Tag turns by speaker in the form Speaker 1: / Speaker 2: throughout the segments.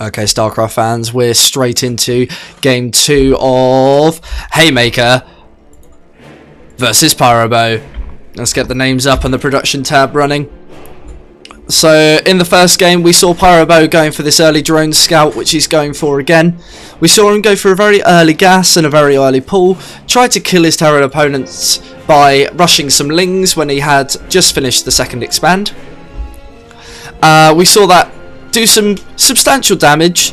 Speaker 1: Okay, StarCraft fans, we're straight into game 2 of Haymaker versus Pyrobow. Let's get the names up and the production tab running. So in the first game we saw Pyrobow going for this early drone scout, which he's going for again. We saw him go for a very early gas and a very early pull, tried to kill his Terran opponents by rushing some lings when he had just finished the second expand. We saw that do some substantial damage.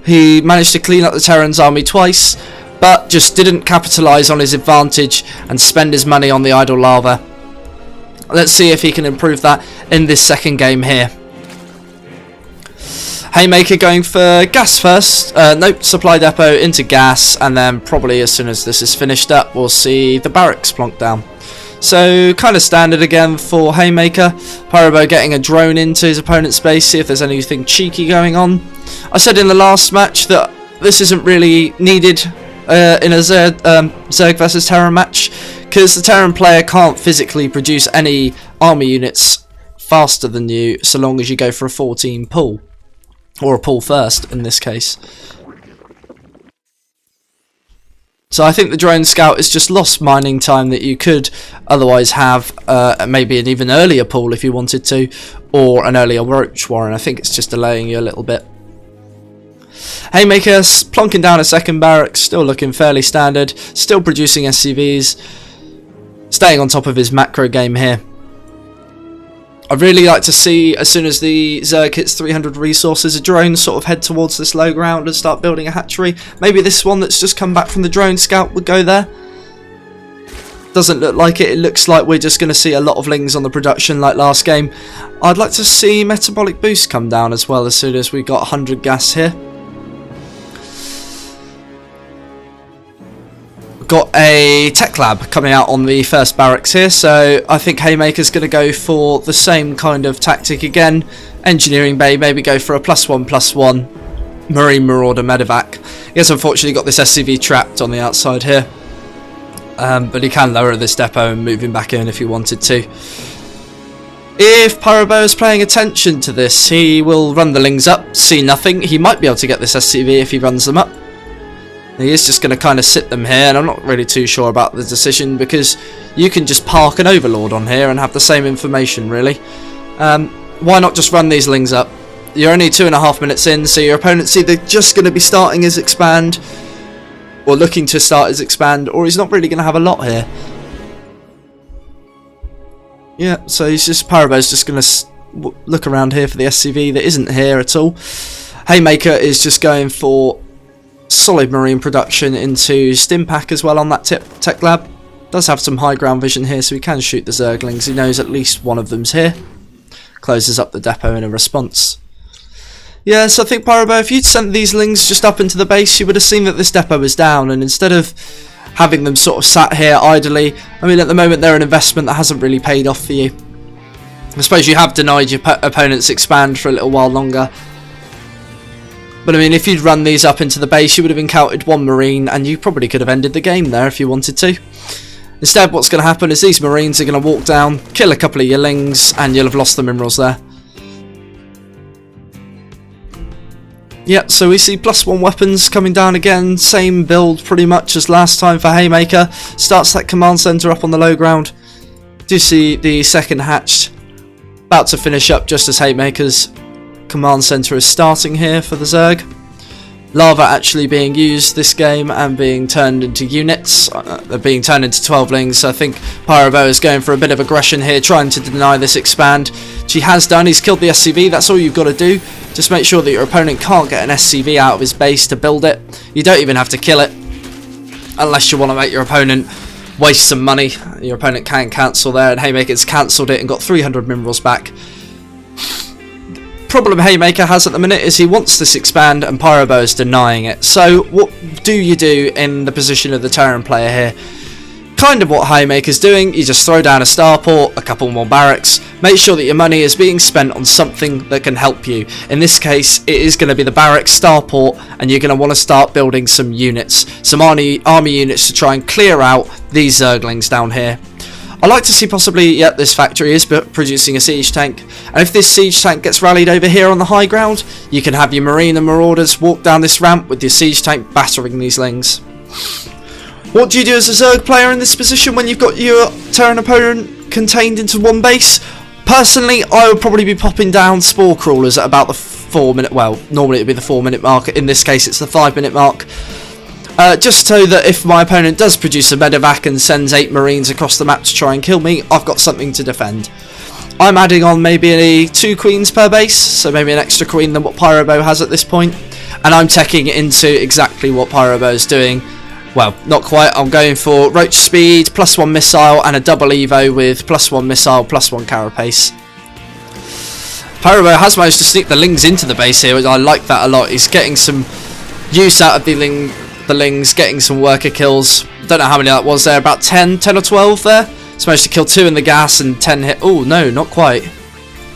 Speaker 1: He managed to clean up the Terran's army twice, but just didn't capitalise on his advantage and spend his money on the idle lava. Let's see if he can improve that in this second game here. Haymaker going for gas first. Nope, supply depot into gas, and then probably as soon as this is finished up we'll see the barracks plonk down. So kind of standard again for Haymaker. Pyrobow getting a drone into his opponent's base, see if there's anything cheeky going on. I said in the last match that this isn't really needed in a Zerg versus Terran match, because the Terran player can't physically produce any army units faster than you so long as you go for a 14 pull, or a pull first in this case. So I think the drone scout is just lost mining time that you could otherwise have, maybe an even earlier pull if you wanted to, or an earlier roach warren. I think it's just delaying you a little bit. Haymaker plonking down a second barracks, still looking fairly standard, still producing SCVs, staying on top of his macro game here. I'd really like to see, as soon as the Zerg hits 300 resources, a drone sort of head towards this low ground and start building a hatchery. Maybe this one that's just come back from the drone scout would go there. Doesn't look like it. It looks like we're just going to see a lot of lings on the production like last game. I'd like to see metabolic boost come down as well as soon as we got 100 gas here. Got a tech lab coming out on the first barracks here, so I think Haymaker's going to go for the same kind of tactic again. Engineering bay, maybe go for a +1/+1 Marine Marauder medevac. He has unfortunately got this SCV trapped on the outside here, but he can lower this depot and move him back in if he wanted to. If Pyrobow is paying attention to this, he will run the lings up, see nothing. He might be able to get this SCV if he runs them up. He is just going to kind of sit them here, and I'm not really too sure about the decision, because you can just park an overlord on here and have the same information really. Why not just run these lings up? You're only 2.5 minutes in, so your opponent's either just going to be starting his expand, or looking to start his expand, or he's not really going to have a lot here. Yeah, so Pyrobow's just going to look around here for the SCV that isn't here at all. Haymaker is just going for solid marine production into Stimpack as well on that tech lab. Does have some high ground vision here, so he can shoot the Zerglings. He knows at least one of them's here. Closes up the depot in a response. Yeah, so I think Pyrobow, if you'd sent these lings just up into the base, you would have seen that this depot was down, and instead of having them sort of sat here idly, I mean, at the moment they're an investment that hasn't really paid off for you. I suppose you have denied your opponent's expand for a little while longer. But I mean, if you'd run these up into the base, you would have encountered one marine, and you probably could have ended the game there if you wanted to. Instead, what's going to happen is these marines are going to walk down, kill a couple of your lings, and you'll have lost the minerals there. Yep, so we see +1 weapons coming down again, same build pretty much as last time for Haymaker. Starts that command centre up on the low ground. Do see the second hatch about to finish up just as Haymaker's command centre is starting here for the Zerg. Lava actually being used this game and being turned into units. They're being turned into 12 lings, so I think Pyrobow is going for a bit of aggression here, trying to deny this expand. She has done, he's killed the SCV, that's all you've got to do. Just make sure that your opponent can't get an SCV out of his base to build it. You don't even have to kill it, unless you want to make your opponent waste some money. Your opponent can cancel there, and Haymaker's cancelled it and got 300 minerals back. Problem Haymaker has at the minute is he wants this expand and Pyrobow is denying it. So what do you do in the position of the Terran player here? Kind of what Haymaker's doing. You just throw down a starport, a couple more barracks, make sure that your money is being spent on something that can help you. In this case, it is going to be the barracks starport, and you're going to want to start building some units, some army units to try and clear out these Zerglings down here. I like to see possibly, yep, this factory is producing a siege tank, and if this siege tank gets rallied over here on the high ground, you can have your marine and marauders walk down this ramp with your siege tank battering these lings. What do you do as a Zerg player in this position when you've got your Terran opponent contained into one base? Personally, I would probably be popping down spore crawlers at about the 4-minute, well, normally it would be the 4-minute mark, in this case it's the 5-minute mark. Just so that if my opponent does produce a medevac and sends 8 marines across the map to try and kill me, I've got something to defend. I'm adding on maybe 2 queens per base, so maybe an extra queen than what Pyrobow has at this point, and I'm teching into exactly what Pyrobow is doing. Well, not quite. I'm going for roach speed, +1 missile, and a double evo with +1 missile, +1 carapace. Pyrobow has managed to sneak the lings into the base here, I like that a lot. He's getting some use out of the lings, getting some worker kills. Don't know how many that was there, about 10 or 12 there. He's managed to kill 2 in the gas and 10 hit. Oh no, not quite.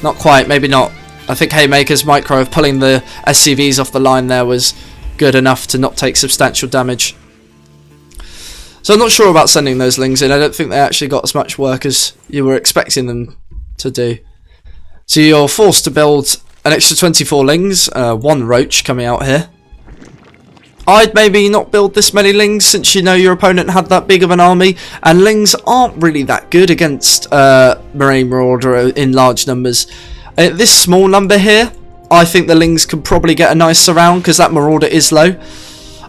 Speaker 1: Not quite, maybe not. I think Haymaker's micro of pulling the SCVs off the line there was good enough to not take substantial damage. So I'm not sure about sending those lings in. I don't think they actually got as much work as you were expecting them to do. So you're forced to build an extra 24 lings, 1 roach coming out here. I'd maybe not build this many lings since you know your opponent had that big of an army, and lings aren't really that good against Marine Marauder in large numbers. At this small number here, I think the lings can probably get a nice surround because that Marauder is low.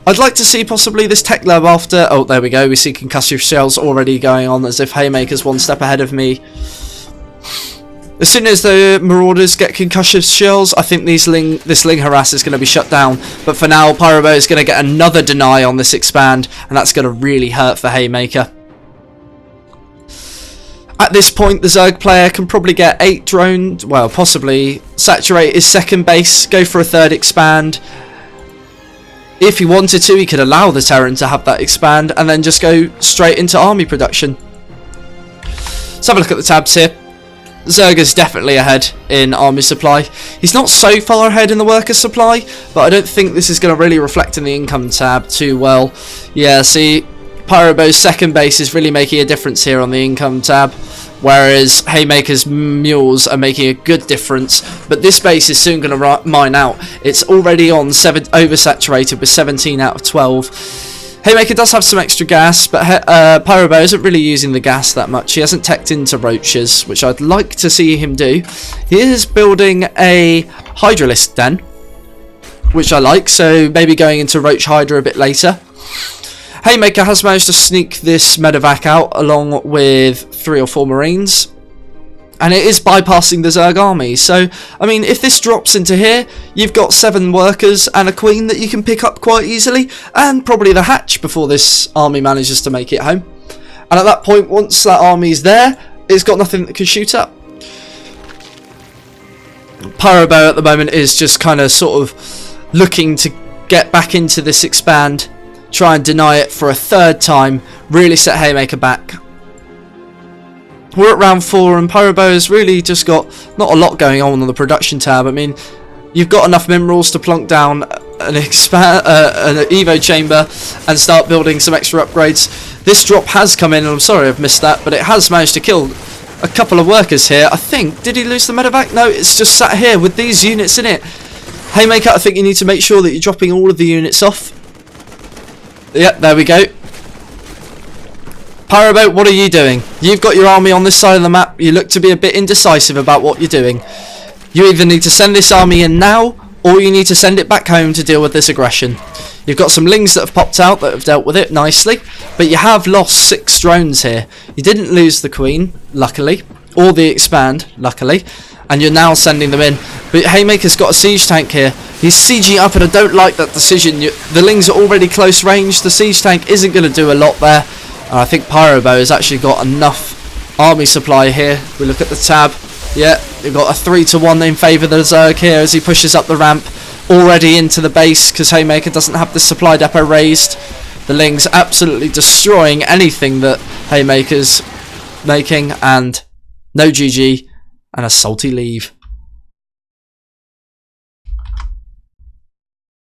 Speaker 1: I'd like to see possibly this tech lab after... Oh, there we go. We see concussive shells already going on as if Haymaker's 1 step ahead of me. As soon as the Marauders get concussive shells, I think this ling harass is going to be shut down. But for now, Pyrobow is going to get another deny on this expand, and that's going to really hurt for Haymaker. At this point, the Zerg player can probably get 8 drones, well, possibly saturate his second base, go for a 3rd expand. If he wanted to, he could allow the Terran to have that expand and then just go straight into army production. Let's have a look at the tabs here. Zerg is definitely ahead in army supply. He's not so far ahead in the worker supply, but I don't think this is going to really reflect in the income tab too well. Yeah, see, Pyrobow's second base is really making a difference here on the income tab, whereas Haymaker's mules are making a good difference. But this base is soon going to mine out. It's already on oversaturated with 17 out of 12. Haymaker does have some extra gas, but Pyrobow isn't really using the gas that much. He hasn't teched into roaches, which I'd like to see him do. He is building a Hydralisk den, which I like, so maybe going into Roach Hydra a bit later. Haymaker has managed to sneak this medevac out along with 3 or 4 marines, and it is bypassing the Zerg army. So, I mean, if this drops into here, you've got 7 workers and a queen that you can pick up quite easily, and probably the hatch before this army manages to make it home. And at that point, once that army's there, it's got nothing that can shoot up. Pyrobow at the moment is just kind of sort of looking to get back into this expand, try and deny it for a 3rd time, really set Haymaker back. We're at round 4 and Pyrobow has really just got not a lot going on the production tab. I mean, you've got enough minerals to plonk down an evo chamber and start building some extra upgrades. This drop has come in, and I'm sorry I've missed that, but it has managed to kill a couple of workers here. I think, did he lose the medevac? No, it's just sat here with these units in it. Haymaker, I think you need to make sure that you're dropping all of the units off. Yep, there we go. Pyrobow, what are you doing? You've got your army on this side of the map. You look to be a bit indecisive about what you're doing. You either need to send this army in now, or you need to send it back home to deal with this aggression. You've got some lings that have popped out that have dealt with it nicely, but you have lost 6 drones here. You didn't lose the queen, luckily, or the expand, luckily, and you're now sending them in. But Haymaker's got a siege tank here. He's sieging up, and I don't like that decision. The lings are already close range. The siege tank isn't going to do a lot there. And I think Pyrobow has actually got enough army supply here. We look at the tab. Yeah, you've got a 3-to-1 in favour of the Zerg here as he pushes up the ramp already into the base because Haymaker doesn't have the supply depot raised. The lings absolutely destroying anything that Haymaker's making, and no GG and a salty leave.